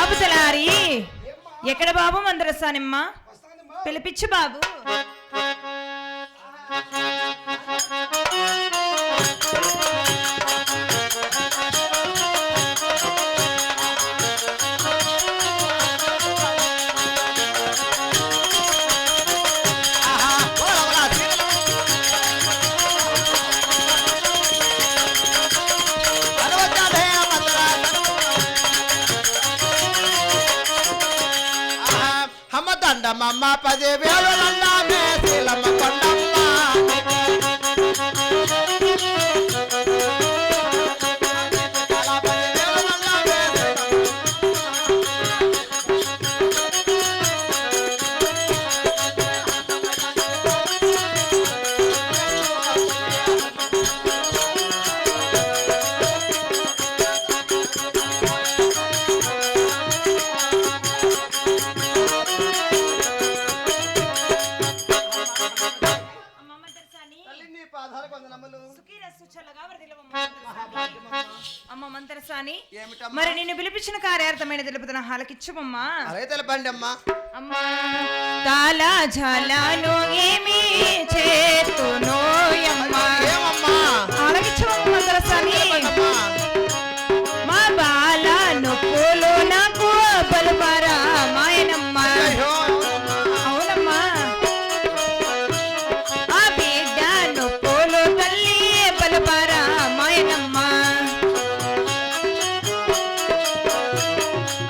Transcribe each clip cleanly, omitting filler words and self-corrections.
బాబు తలారి ఎక్కడ బాబు మందరసానిమ్మ పిలిపించు బాబు. మమ్మ 10,000 శీలమ్మ కొండమ్మ అమ్మ మంతరసాని మరి నిన్ను పిలిపించిన కార్యార్థమైన తెలుపుతున్న హాలకిచ్చుమమ్మా. అరే తెలపండి అమ్మా. అమ్మా తాలా ఝాలాను ఏమి చేతునో అమ్మా హాలకిచ్చుమమ్మ మంతరసాని. మా బాల నొప్పులు నాకు బలుపరా మాయనమ్మ. అవునమ్మా ఆ బిడ్డ నొప్పులు తల్లి బలుపరా మాయనమ్మ.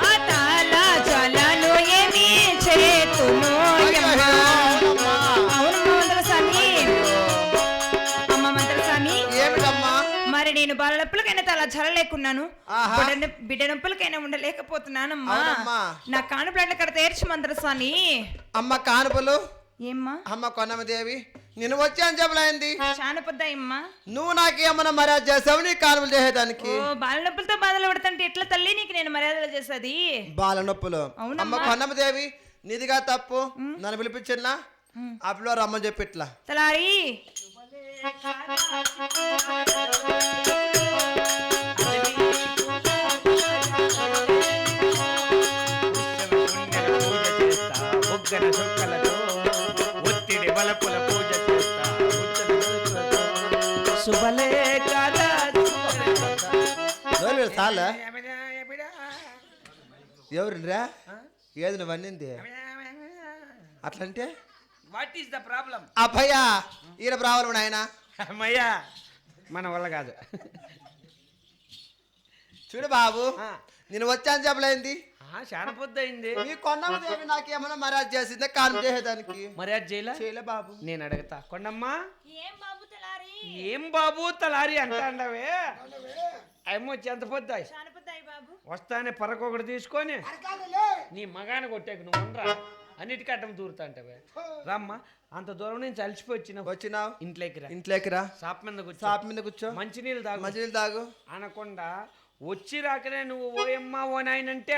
ఆ తాళా జ్వాలను ఏమి చేతును అమ్మ. అవునమ్మ మంత్రసాని. అమ్మ మంత్రసాని మరి నేను బాల నొప్పులకైనా తల జల లేకున్నాను, బిడ్డ నొప్పులకైనా ఉండలేకపోతున్నానమ్మా. నా కానుపుల కడ తీర్చి మంత్రసాని. అమ్మ కానుపులు ఏమ్మా అమ్మ కొన్నమదేవి నేను వచ్చాను చెప్పలేంది చానపద్దమ్మా. నువ్వు నాకేమన్నా మర్యాద చేసావు నీ కానుపులు చేసేదానికి? బాల నొప్పులతో బాధలు పడుతుంటే ఎట్లా తల్లి నీకు నేను మర్యాదలు చేసేది? బాల నొప్పులు అమ్మ కొన్నమదేవి నీదిగా తప్పు. నన్ను పిలిపించినా అప్పుడు రమ్మని చెప్పి ఇట్లా తలారి ఒత్తిడి బలపుల పూజ చేస్తా శుభలే కదా చాలా ఎవరురా ఏది నువ్వు అన్నింది అట్లంటే వాట్ ఈస్ ద ప్రాబ్లం? అభయ ఈయన ప్రాబ్లం ఆయన అమ్మయ్యా మన వల్ల కాదు. చూడు బాబు నేను వచ్చాను చెప్పలేంది చాలా పొద్దయింది. నీ కొండమదేవి నాకేమన్నా మర్యాద చేసిందే కాను చేసేదానికి? మర్యాద చేయలే బాబు. నేను అడగతా కొండమ్మా ఏం బాబు తలారి అంటాండవే ఏమో ఎంత పొద్దాయి వస్తానే పరకొకటి తీసుకొని నీ మగాని కొట్టాక నువ్వు ఉండరా అన్నిటికట్టం దూరుతా అంటావే. రమ్మా అంత దూరం నుంచి అలసిపోయి వచ్చినావు ఇంట్లోకి రా షాప్ మీద కూర్చో మంచినీళ్ళు తాగు అనకుండా వచ్చి రాకనే నువ్వు ఓయమ్మా ఓ నాయనంటే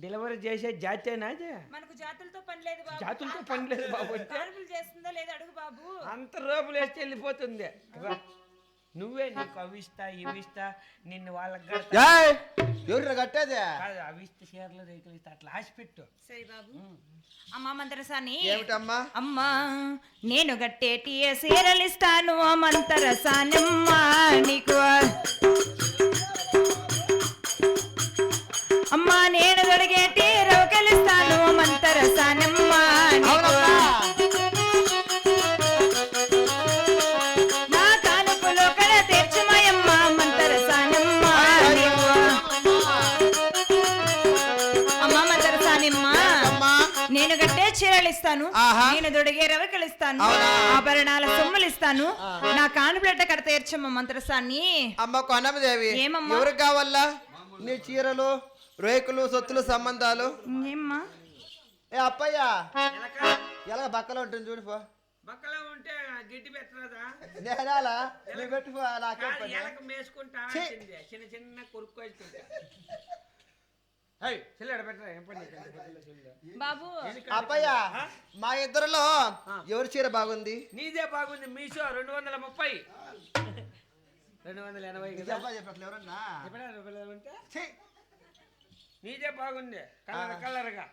డెలివరీ చేసే జాతేనా? మనకు జాతులతో పని లేదు బాబు. జాతులతో పని లేదు బాబు అంటే చేస్తుందో లేదో అడుగు బాబు. అంత రోపులు వేస్తే వెళ్ళిపోతుంది. నువ్వే నీకు అవిస్తా ఇవిస్తా నిన్ను వాళ్ళకి ఎవరు కట్టేదే అవిస్తా షేర్లు రేకులు ఇస్తా అట్లా ఆశ పెట్టు. సరే బాబు. అమ్మా మంతరసాని ఏమిటమ్మా? అమ్మా నేను గట్టేటి సీరలిస్తాను మంతరసానమ్మా నీకు. అమ్మా నేను దొరికేటి రవకలిస్తాను మంతరసానమ్మా నీకు. నా కానుపులో కడ తీర్చమయమ్మా మంతరసానమ్మా నీకు. అమ్మా మంతరసానమ్మా నేను గట్టే చీరలు ఇస్తాను, నేను దొడిగే రవికలు ఇస్తాను, ఆభరణాల సొమ్ములు ఇస్తాను. నా కానుపులట్ట కడ తీర్చమ్మ మంత్రసాన్ని. అమ్మ కొన్నమదేవి ఎవరు కావాలా నీ చీరలు రేకులు సొత్తులు సంబంధాలు? ఏమ్మా ఏ అప్పయ్య ఎలా బక్కలో ఉంటుంది చూడిపో. బక్కలో ఉంటే గిడ్డి పెట్టరాదా? నేరాలా నువ్వు పెట్టుకో మేసుకుంటా చిన్న చిన్న కొరుక్కోసుకుంటా. బాబు అప్పయ్య మా ఇద్దరులో ఎవరి చీర బాగుంది? నీదే బాగుంది. మీషో 230 280 కదా. నీదే బాగుంది కలర్గా.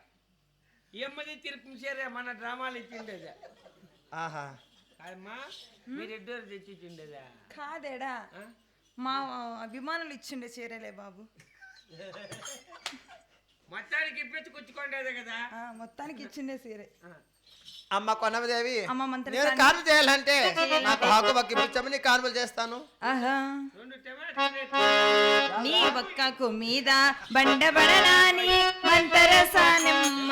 ఏమది తిరుపతి చీర మన డ్రామాలు ఇచ్చిండేదే. ఆహా అమ్మా మీరిద్దరు తెచ్చిచ్చిండేదా? కాదేడా, మా అభిమానులు ఇచ్చిండే చీరలే బాబు. మొత్తానికి ఇప్పించుకొచ్చుకోండేదే కదా. మొత్తానికి ఇచ్చిండే చీరే. అమ్మ కొన్నమదేవి, అమ్మ మంత్రి నేను కాన్పు చేయాలంటే నాకు హక్కు బక్కి ఇప్పించమని నీ కాన్పులు చేస్తాను. ఆహా 2 టమాటాలు నీ ఒక్కకు మీద బండబడనాని మంతరసానమ్మ.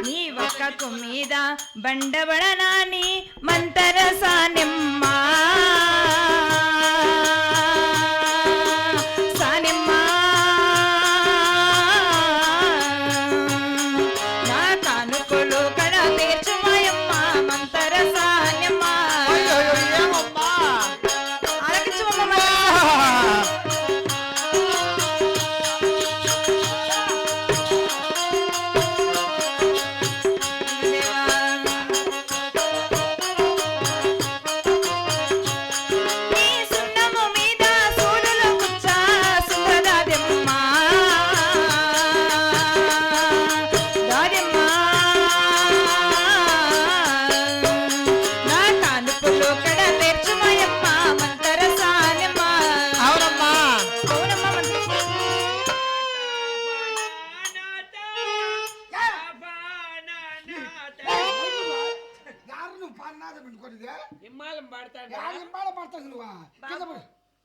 నీ ఒక్కకు మీద బండబడనాని మంతరసానమ్మ.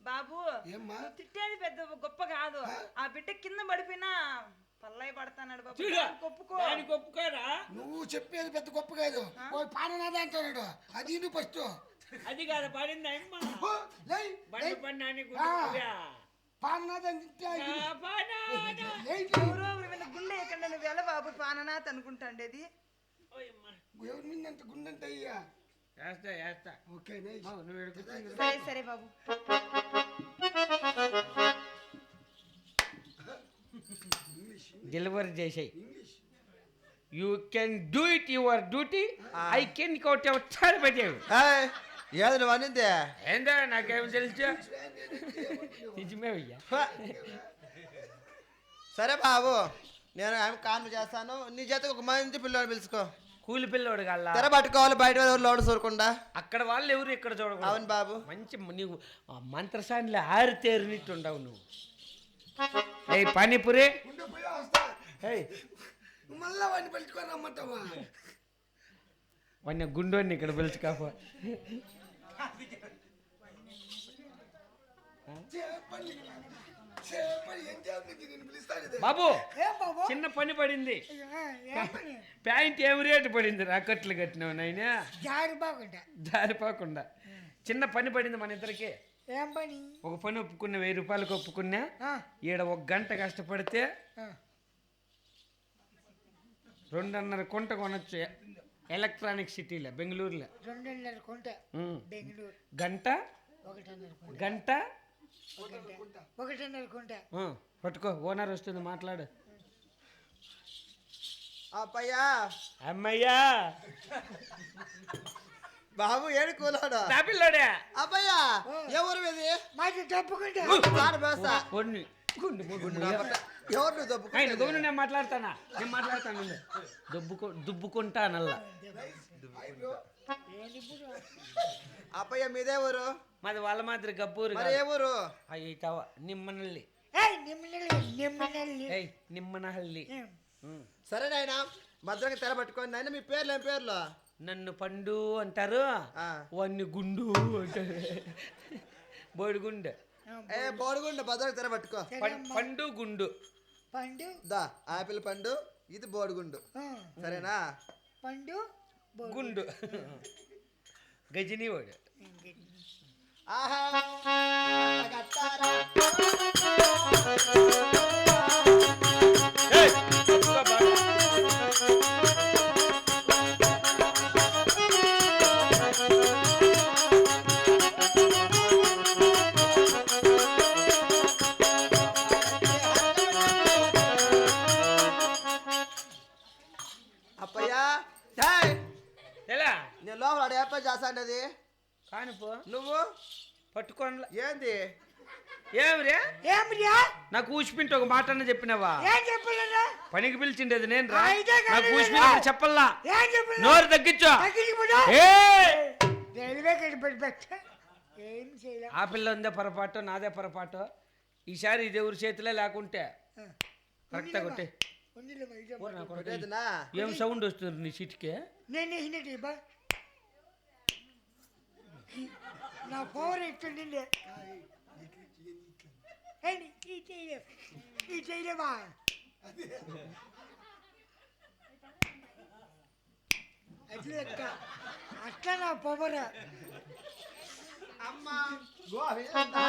బాబు తిట్టేది పెద్ద గొప్ప కాదు. ఆ బిడ్డ కింద పడిపోయినా పల్లయ్య పడతాడు బాబు. ఒప్పుకోరా? నువ్వు చెప్పేది పెద్ద గొప్ప కాదు. పాడనాదే అంటాడు. అది నువ్వు ఫస్ట్ అది కాదు పడిందా గుండె ఎక్కడ నువ్వు ఎలా బాబు పాననాథ్ అనుకుంటాండేది. ఎవరి మీద అంత గుండంటే అయ్యా సరే సరే బాబు. డెలివరీ చేసాయి. You can do it your duty. I can coat your పెట్టావు. ఏది నువ్వు అనిందే? ఏందా నాకేం తెలుసు. నిజమే అయ్యా. సరే బాబు, నేను ఆమె కాన్పు చేస్తాను. నీ చేతకు ఒక మంచి పిల్లోడు పిలుచుకో. కూలి పిల్లోడు కల్లా తెర పట్టుకోవాలి, బయట ఎవరు లోడు చూడకుండా. అక్కడ వాళ్ళు ఎవరు ఇక్కడ చూడకూడదు. అవును బాబు. మంచి నీవు మంత్రసానిలో ఆరితేరినట్టు ఉండవు నువ్వు. ఏ పానీపూరి మళ్ళా వాడిని పిలుచుకొని రమ్మంటావా? వాడిని గుండోని ఇక్కడ పిలుచుకోపో. బాబు చిన్న పని పడింది. ప్యాంట్ ఏమి రేటు పడింది? రాకట్లు కట్టినావు నాయన. జారిపోకుండా చిన్న పని పడింది మన ఇద్దరికి. ఒక పని ఒప్పుకున్నా, 1000 రూపాయలకు ఒప్పుకున్నా. ఈడ 1 గంట కష్టపడితే 2.5 కుంట కొనొచ్చు ఎలక్ట్రానిక్ సిటీలో బెంగళూరులో. 2.5 కుంట గంట 1.5 కుంట. పట్టుకో, ఓనర్ వస్తుంది మాట్లాడు. అప్పయ్యా అమ్మయ్యా బాబు ఏడు కూలాడు పిల్లోడే. అబ్బయ్యా ఎవరు ఇది? మాది తప్పుకుంటా ఎవరు దొబ్బు? నేను మాట్లాడతాను. దుబ్బుకుంటానల్లా. అప్పయ్య మీదే ఊరు? మాది వాళ్ళ మాదిరి గబ్బూరు. ఏ ఊరు? అయ్యవ నిమ్మనల్లి. నిమ్మనహల్లి. సరే నాయన, భద్రంగా తెర పట్టుకోండి. నాయన మీ పేర్లు ఏం పేర్లు? నన్ను పండు అంటారు, వాడిని గుండు అంటారు. బోడిగుండు. బోడిగుండు. భద్రంగా తెర పట్టుకో. పండు గుండు. పండు దా ఆపిల్ పండు, ఇది బోడిగుండు. సరేనా? పండు గుండు గజనీ వాడు. అప్పయ్యా నేను లోపల పని చేస్తాండది కానిపో నువ్వు పట్టుకోండి ఏంది ఏమిరే ఏమిరా నాకు ఊసిపింటి ఒక మాట అన్న చెప్పినావా ఏం చెప్పలేదా పనికి పిలిచిండేది నేను రా అయితే కానీ నాకు ఊసిపింటి చెప్పల్లా ఏం చెప్పలేదు నోరు తగ్గించు తగ్గించుకుంటా ఏయ్! రైల్వే కట్టి పెట్ట ఏం చేయలే ఆ పిల్ల ఉందే పొరపాటు నాదే పొరపాటు ఈసారి ఇది ఎవరి చేతిలో లేకుంటే కరెక్ట్గా కొట్టే ఉందిలేమ్మా, ఇదే ఓ నా కొడుకు. కొట్టేదినా? ఏం సౌండ్ వస్తుంది నీ సీట్కి నేను వేసినట్టు బా నా పవర్ ఎట్టుండే ఈ చేయలేవా అట్లా అట్లా నా పవర్ అమ్మా గోవిందా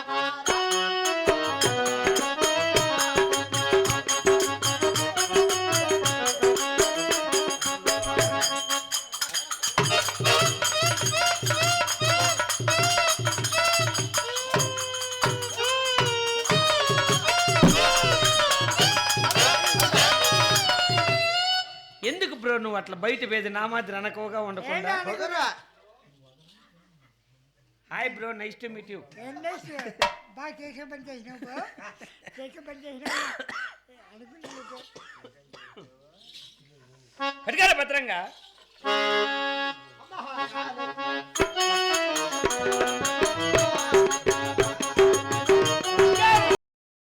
ఎందుకు బ్రో నువ్వు అట్లా బయట వేది నా మాదిరి అనకోగా ఉండకుండా పొగరా hi bro nice to meet you బాగా చేసే పని చేసినావు చేసే పని చేసినావు అనుకుంటున్నావు అడిగారా భద్రంగా అమ్మా